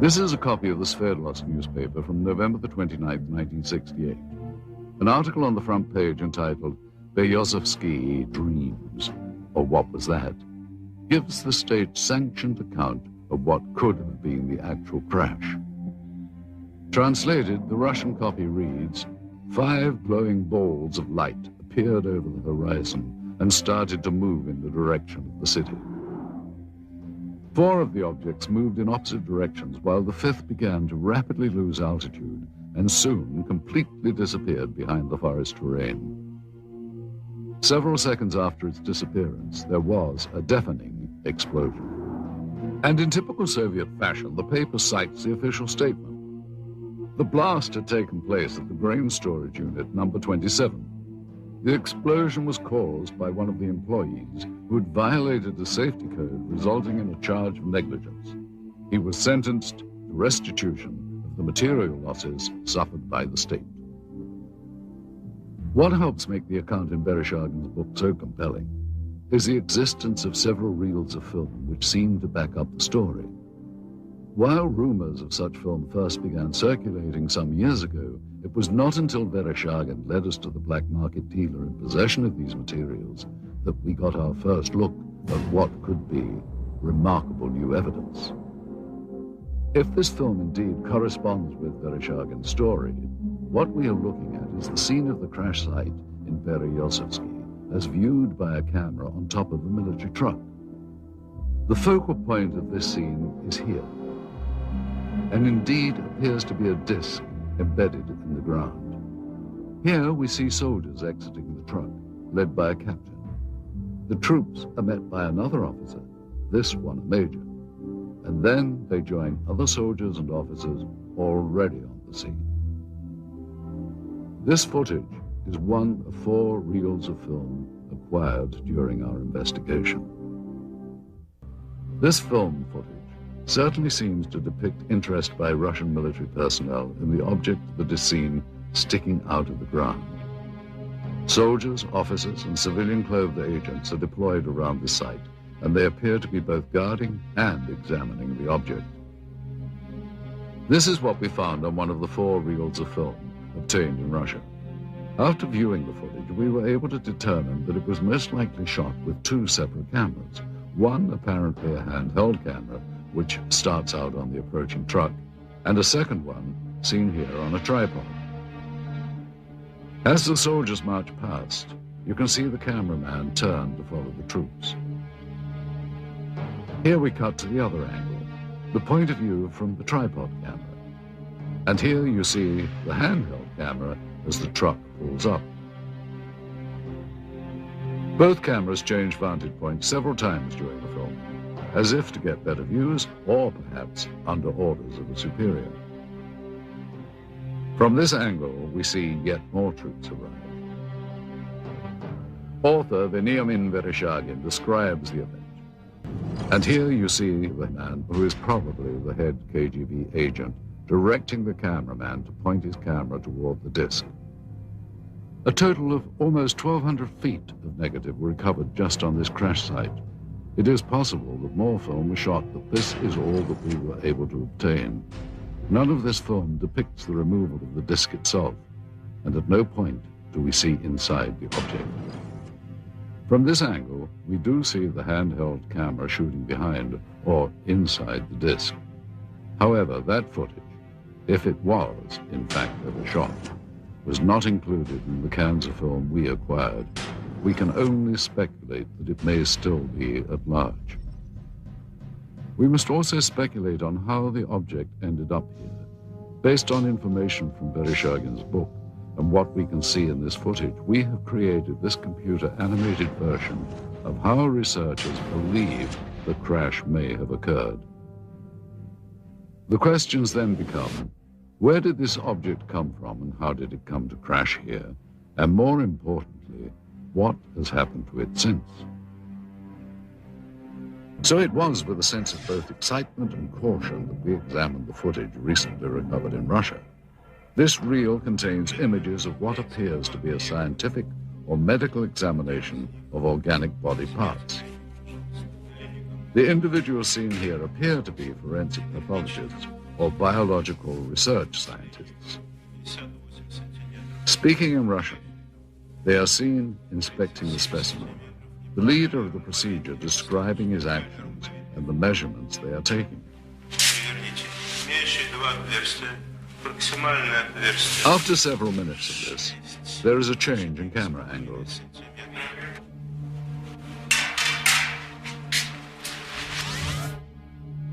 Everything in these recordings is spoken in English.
This is a copy of the Sverdlovsk newspaper from November the 29th, 1968. An article on the front page entitled Berezovsky Dreams, or What Was That?, gives the state-sanctioned account of what could have been the actual crash. Translated, the Russian copy reads, 5 glowing balls of light appeared over the horizon and started to move in the direction of the city. 4 of the objects moved in opposite directions, while the 5th began to rapidly lose altitude and soon completely disappeared behind the forest terrain. Several seconds after its disappearance, there was a deafening explosion. And in typical Soviet fashion, the paper cites the official statement. The blast had taken place at the grain storage unit number 27. The explosion was caused by one of the employees who had violated the safety code, resulting in a charge of negligence. He was sentenced to restitution of the material losses suffered by the state. What helps make the account in Vereshchagin's book so compelling is the existence of several reels of film which seem to back up the story. While rumors of such film first began circulating some years ago, it was not until Vereshchagin led us to the black market dealer in possession of these materials that we got our first look at what could be remarkable new evidence. If this film indeed corresponds with Vereshchagin's story, what we are looking at is the scene of the crash site in Berezovsky as viewed by a camera on top of a military truck. The focal point of this scene is here, and indeed appears to be a disc embedded in the ground. Here we see soldiers exiting the truck, led by a captain. The troops are met by another officer, this one a major, and then they join other soldiers and officers already on the scene. This footage is one of 4 reels of film acquired during our investigation. This film footage certainly seems to depict interest by Russian military personnel in the object that is seen sticking out of the ground. Soldiers, officers, and civilian-clothed agents are deployed around the site, and they appear to be both guarding and examining the object. This is what we found on one of the 4 reels of film obtained in Russia. After viewing the footage, we were able to determine that it was most likely shot with 2 separate cameras, one apparently a handheld camera, which starts out on the approaching truck, and a second one seen here on a tripod. As the soldiers march past, you can see the cameraman turn to follow the troops. Here we cut to the other angle, the point of view from the tripod camera. And here you see the handheld camera as the truck pulls up. Both cameras change vantage points several times during the film, as if to get better views, or perhaps under orders of a superior. From this angle, we see yet more troops arrive. Author Veniamin Vereshchagin describes the event. And here you see the man who is probably the head KGB agent directing the cameraman to point his camera toward the disc. A total of almost 1,200 feet of negative were recovered just on this crash site. It is possible that more film was shot, but this is all that we were able to obtain. None of this film depicts the removal of the disc itself, and at no point do we see inside the object. From this angle, we do see the handheld camera shooting behind or inside the disc. However, that footage, if it was in fact ever shot, was not included in the cans of film we acquired. We can only speculate that it may still be at large. We must also speculate on how the object ended up here. Based on information from Vereshchagin's book and what we can see in this footage, we have created this computer-animated version of how researchers believe the crash may have occurred. The questions then become, where did this object come from and how did it come to crash here? And more importantly, what has happened to it since? So it was with a sense of both excitement and caution that we examined the footage recently recovered in Russia. This reel contains images of what appears to be a scientific or medical examination of organic body parts. The individuals seen here appear to be forensic pathologists or biological research scientists. Speaking in Russian, they are seen inspecting the specimen, the leader of the procedure describing his actions and the measurements they are taking. After several minutes of this, there is a change in camera angles.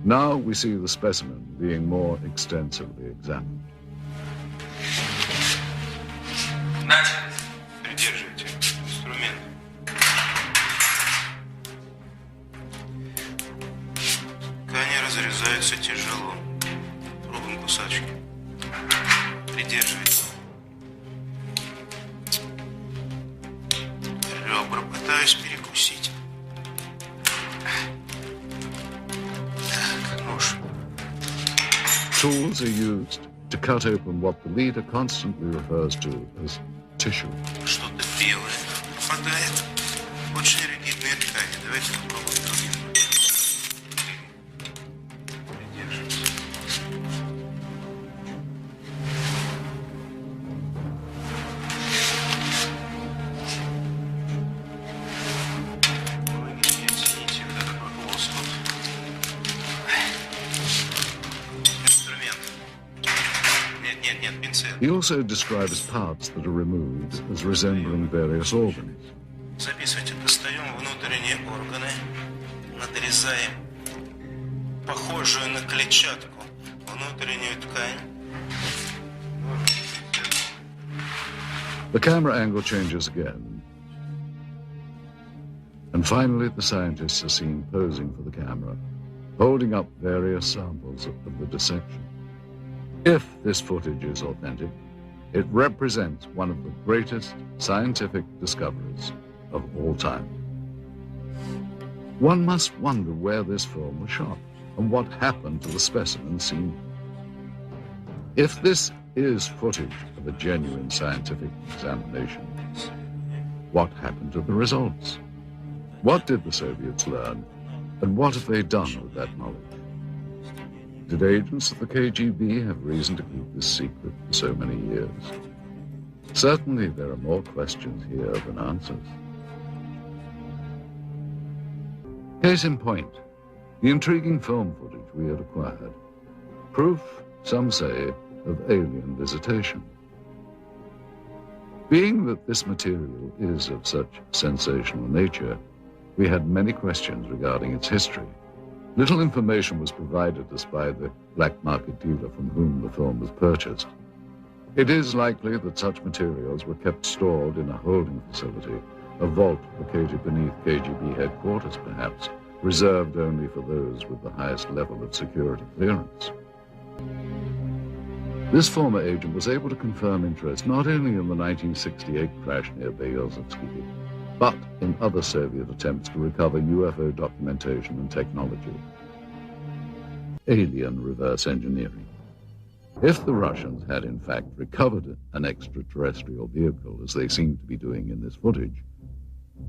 Now we see the specimen being more extensively examined. Придерживайте инструмент. Ткани разрезаются тяжело. Пробуем кусачки. Придерживайте. Ребра пытаюсь перекусить. Так, нож. Tools are used to cut open what the leader constantly refers to as tissue. Что-то белое попадает. Очень ригидные ткани. Давайте попробуем другим. Придерживайся. Не оцените вот этот вот лоскут. Инструмент. Нет, пинцет. He also describes parts that are removed as resembling various organs. Записывайте, достаем внутренние органы, надрезаем похожую на клетчатку внутреннюю ткань. The camera angle changes again. And finally, the scientists are seen posing for the camera, holding up various samples of the dissection. If this footage is authentic, it represents one of the greatest scientific discoveries of all time. One must wonder where this film was shot and what happened to the specimen seen. If this is footage of a genuine scientific examination, what happened to the results? What did the Soviets learn, and what have they done with that knowledge? Did agents of the KGB have reason to keep this secret for so many years? Certainly there are more questions here than answers. Case in point, the intriguing film footage we had acquired. Proof, some say, of alien visitation. Being that this material is of such sensational nature, we had many questions regarding its history. Little information was provided us by the black market dealer from whom the film was purchased. It is likely that such materials were kept stored in a holding facility, a vault located beneath KGB headquarters perhaps, reserved only for those with the highest level of security clearance. This former agent was able to confirm interest not only in the 1968 crash near Belozovsky, but in other Soviet attempts to recover UFO documentation and technology. Alien reverse engineering. If the Russians had in fact recovered an extraterrestrial vehicle, as they seem to be doing in this footage,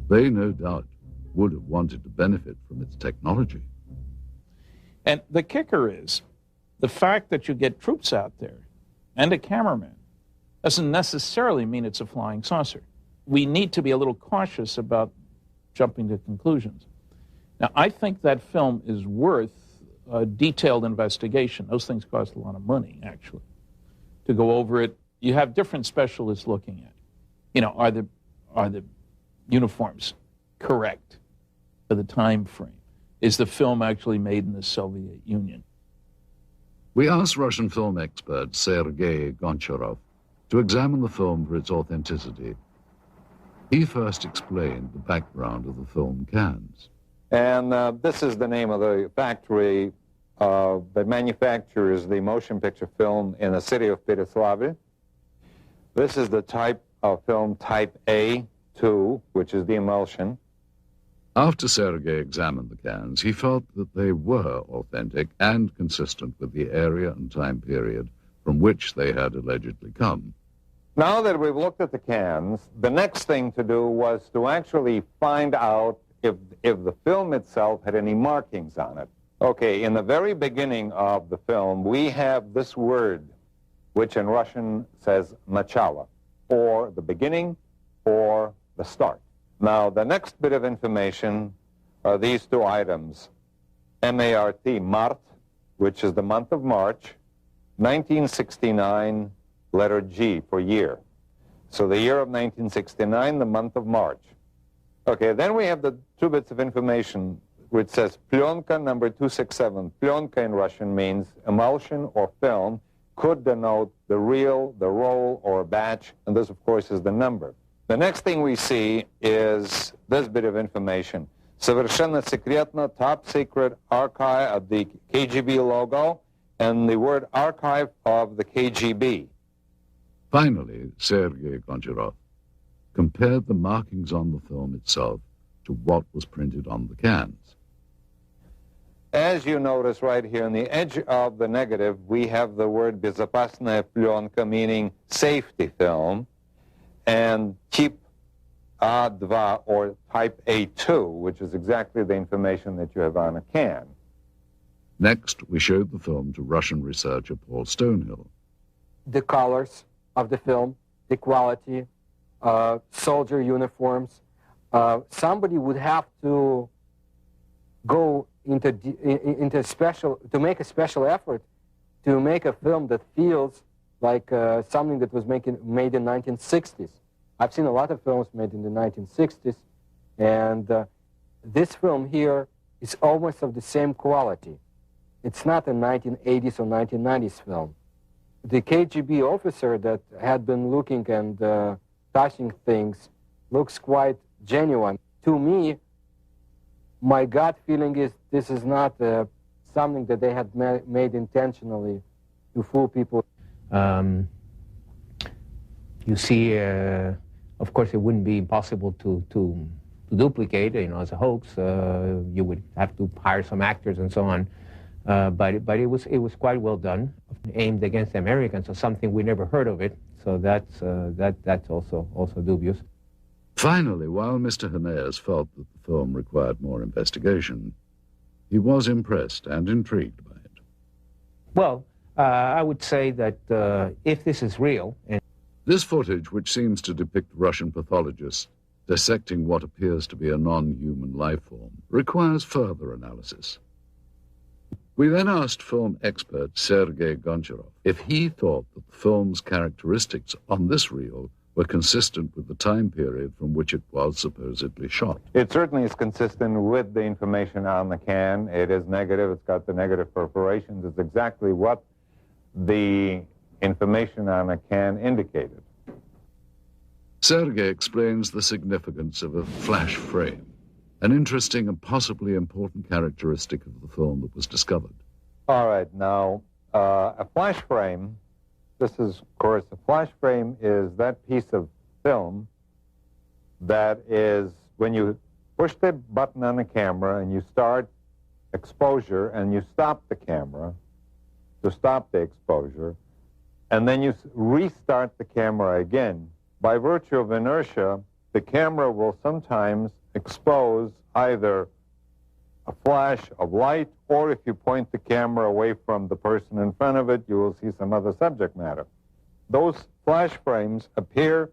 they no doubt would have wanted to benefit from its technology. And the kicker is, the fact that you get troops out there and a cameraman doesn't necessarily mean it's a flying saucer. We need to be a little cautious about jumping to conclusions. Now, I think that film is worth a detailed investigation. Those things cost a lot of money, actually, to go over it. You have different specialists looking at it. You know, are the uniforms correct for the time frame? Is the film actually made in the Soviet Union? We asked Russian film expert Sergei Goncharov to examine the film for its authenticity. He first explained the background of the film cans. And this is the name of the factory that manufactures the motion picture film in the city of Pereslavl. This is the type of film type A2, which is the emulsion. After Sergei examined the cans, he felt that they were authentic and consistent with the area and time period from which they had allegedly come. Now that we've looked at the cans, the next thing to do was to actually find out if the film itself had any markings on it. Okay, in the very beginning of the film, we have this word, which in Russian says начало, or the beginning, or the start. Now, the next bit of information are these two items. M-A-R-T, Mart, which is the month of March, 1969, letter G for year. So the year of 1969, the month of March. Okay, then we have the two bits of information which says plyonka number 267. Plyonka in Russian means emulsion or film, could denote the reel, the roll, or a batch, and this, of course, is the number. The next thing we see is this bit of information. Совершенно секретно, top secret archive of the KGB logo and the word archive of the KGB. Finally, Sergei Goncharov compared the markings on the film itself to what was printed on the cans. As you notice right here on the edge of the negative, we have the word безопасная пленка, meaning safety film, and type A2 or type A2, which is exactly the information that you have on a can. Next, we showed the film to Russian researcher Paul Stonehill. The colors of the film, the quality, soldier uniforms. Somebody would have to go into special, to make a special effort to make a film that feels like something that was made in 1960s. I've seen a lot of films made in the 1960s, and this film here is almost of the same quality. It's not a 1980s or 1990s film. The KGB officer that had been looking and touching things looks quite genuine. To me, my gut feeling is this is not something that they had made intentionally to fool people. You see, of course, it wouldn't be impossible to duplicate, you know, as a hoax. You would have to hire some actors and so on. But it was quite well done, aimed against the Americans, so something we never heard of it. So that's also dubious. Finally, while Mr. Hernandez felt that the film required more investigation, he was impressed and intrigued by it. Well, I would say that if this is real, and this footage, which seems to depict Russian pathologists dissecting what appears to be a non-human life form, requires further analysis. We then asked film expert Sergei Goncharov if he thought that the film's characteristics on this reel were consistent with the time period from which it was supposedly shot. It certainly is consistent with the information on the can. It is negative. It's got the negative perforations. It's exactly what the information on a can indicated. Sergei explains the significance of a flash frame, an interesting and possibly important characteristic of the film that was discovered. All right, now, a flash frame, this is, of course, a flash frame is that piece of film that is, when you push the button on the camera and you start exposure and you stop the camera to stop the exposure, and then you restart the camera again, by virtue of inertia, the camera will sometimes expose either a flash of light, or if you point the camera away from the person in front of it, you will see some other subject matter. Those flash frames appear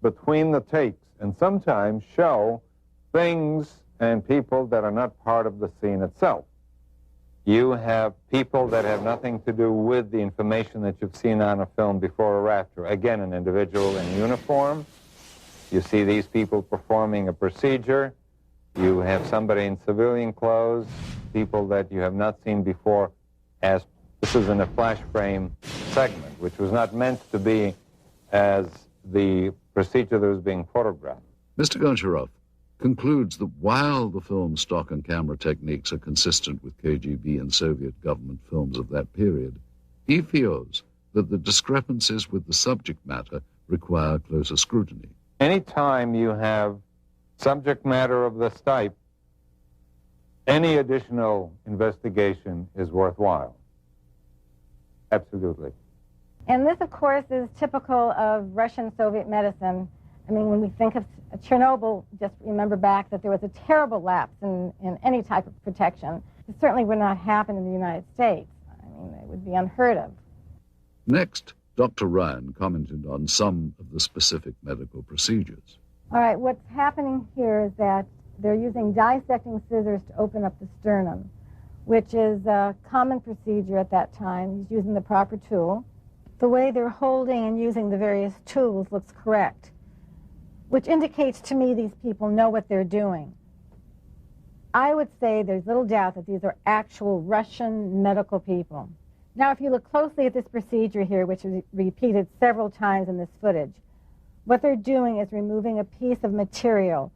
between the takes and sometimes show things and people that are not part of the scene itself. You have people that have nothing to do with the information that you've seen on a film before or after. Again, an individual in uniform. You see these people performing a procedure. You have somebody in civilian clothes, people that you have not seen before, as this is in a flash frame segment, which was not meant to be as the procedure that was being photographed. Mr. Goncharov concludes that while the film's stock and camera techniques are consistent with KGB and Soviet government films of that period, he feels that the discrepancies with the subject matter require closer scrutiny. Anytime you have subject matter of this type, any additional investigation is worthwhile. Absolutely. And this, of course, is typical of Russian-Soviet medicine. I mean, when we think of Chernobyl, just remember back that there was a terrible lapse in any type of protection. It certainly would not happen in the United States. I mean, it would be unheard of. Next, Dr. Ryan commented on some of the specific medical procedures. All right, what's happening here is that they're using dissecting scissors to open up the sternum, which is a common procedure at that time. He's using the proper tool. The way they're holding and using the various tools looks correct, which indicates to me these people know what they're doing. I would say there's little doubt that these are actual Russian medical people. Now, if you look closely at this procedure here, which is repeated several times in this footage, what they're doing is removing a piece of material.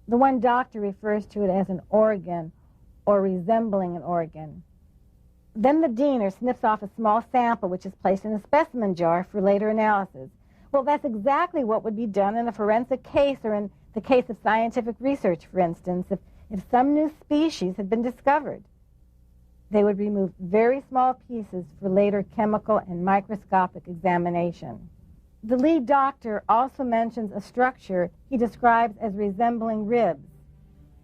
The one doctor refers to it as an organ or resembling an organ. Then the diener snips off a small sample which is placed in a specimen jar for later analysis. Well, that's exactly what would be done in a forensic case or in the case of scientific research, for instance, if some new species had been discovered. They would remove very small pieces for later chemical and microscopic examination. The lead doctor also mentions a structure he describes as resembling ribs.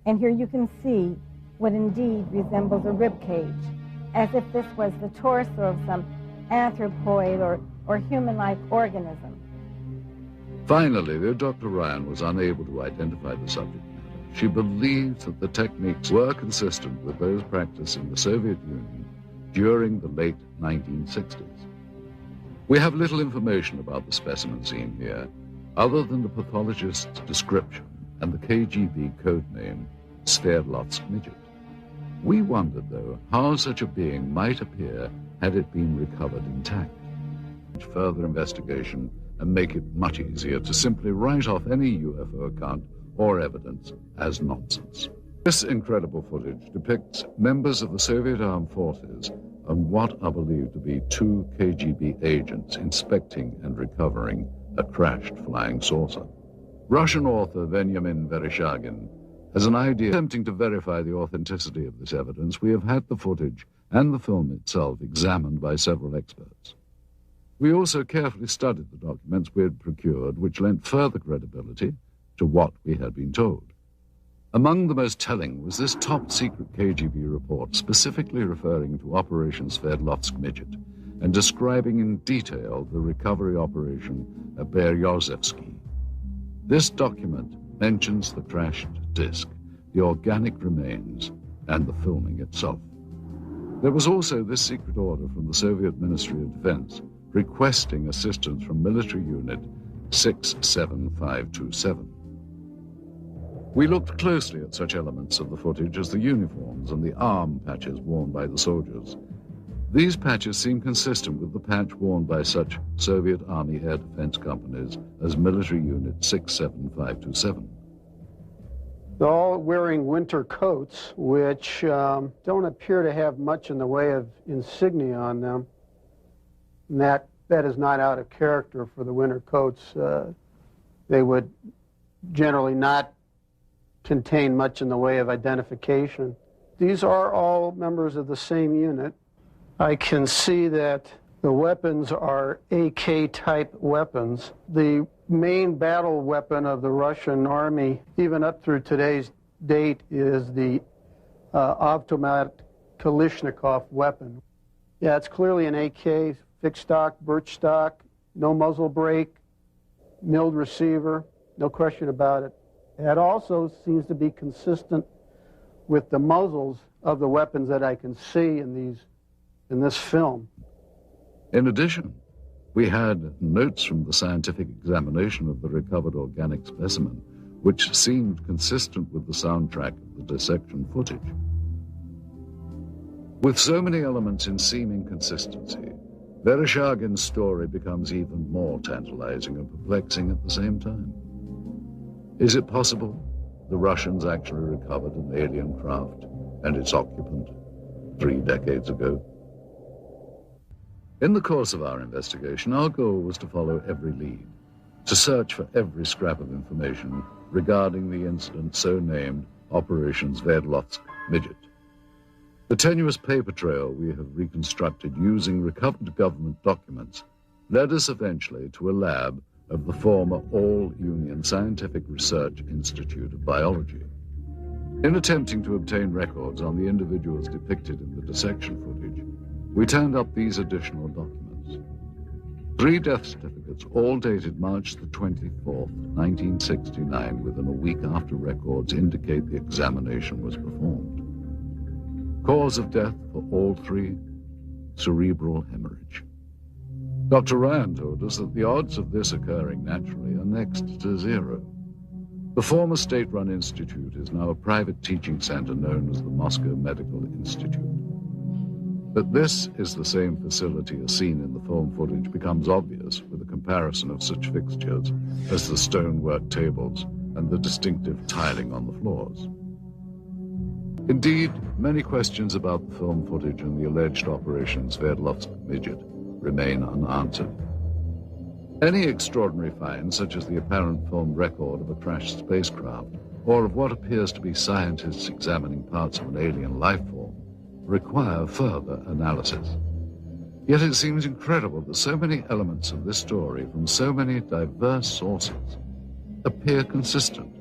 And here you can see what indeed resembles a rib cage, as if this was the torso of some anthropoid or human-like organism. Finally, though Dr. Ryan was unable to identify the subject matter, she believes that the techniques were consistent with those practiced in the Soviet Union during the late 1960s. We have little information about the specimen seen here, other than the pathologist's description and the KGB code name, Sverdlovsk midget. We wondered, though, how such a being might appear had it been recovered intact. Further investigation and make it much easier to simply write off any UFO account or evidence as nonsense. This incredible footage depicts members of the Soviet armed forces and what are believed to be 2 KGB agents inspecting and recovering a crashed flying saucer. Russian author Benjamin Vereshchagin has an idea. Attempting to verify the authenticity of this evidence, we have had the footage and the film itself examined by several experts. We also carefully studied the documents we had procured, which lent further credibility to what we had been told. Among the most telling was this top-secret KGB report specifically referring to Operation Sverdlovsk Midget and describing in detail the recovery operation at Beryozevsky. This document mentions the crashed disc, the organic remains, and the filming itself. There was also this secret order from the Soviet Ministry of Defense requesting assistance from military unit 67527. We looked closely at such elements of the footage as the uniforms and the arm patches worn by the soldiers. These patches seem consistent with the patch worn by such Soviet Army air defense companies as military unit 67527. They're all wearing winter coats, which don't appear to have much in the way of insignia on them. And that is not out of character for the winter coats. They would generally not contain much in the way of identification. These are all members of the same unit. I can see that the weapons are AK-type weapons. The main battle weapon of the Russian army, even up through today's date, is the automatic Kalashnikov weapon. Yeah, it's clearly an AK, fixed stock, birch stock, no muzzle brake, milled receiver, no question about it. That also seems to be consistent with the muzzles of the weapons that I can see in this film. In addition, we had notes from the scientific examination of the recovered organic specimen, which seemed consistent with the soundtrack of the dissection footage. With so many elements in seeming consistency, Vereshchagin's story becomes even more tantalizing and perplexing at the same time. Is it possible the Russians actually recovered an alien craft and its occupant 3 decades ago? In the course of our investigation, our goal was to follow every lead, to search for every scrap of information regarding the incident so named Operation Sverdlovsk Midget. The tenuous paper trail we have reconstructed using recovered government documents led us eventually to a lab of the former All-Union Scientific Research Institute of Biology. In attempting to obtain records on the individuals depicted in the dissection footage, we turned up these additional documents. 3 death certificates, all dated March the 24th, 1969, within a week after records indicate the examination was performed. Cause of death for all 3, cerebral hemorrhage. Dr. Ryan told us that the odds of this occurring naturally are next to 0. The former state-run institute is now a private teaching center known as the Moscow Medical Institute. That this is the same facility as seen in the film footage becomes obvious with a comparison of such fixtures as the stonework tables and the distinctive tiling on the floors. Indeed, many questions about the film footage and the alleged Operation Sverdlovsk Midget remain unanswered. Any extraordinary find, such as the apparent filmed record of a crashed spacecraft, or of what appears to be scientists examining parts of an alien life form, require further analysis. Yet it seems incredible that so many elements of this story from so many diverse sources appear consistent.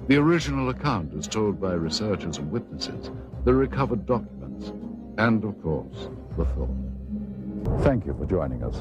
The original account as told by researchers and witnesses, the recovered documents, and of course, the film. Thank you for joining us.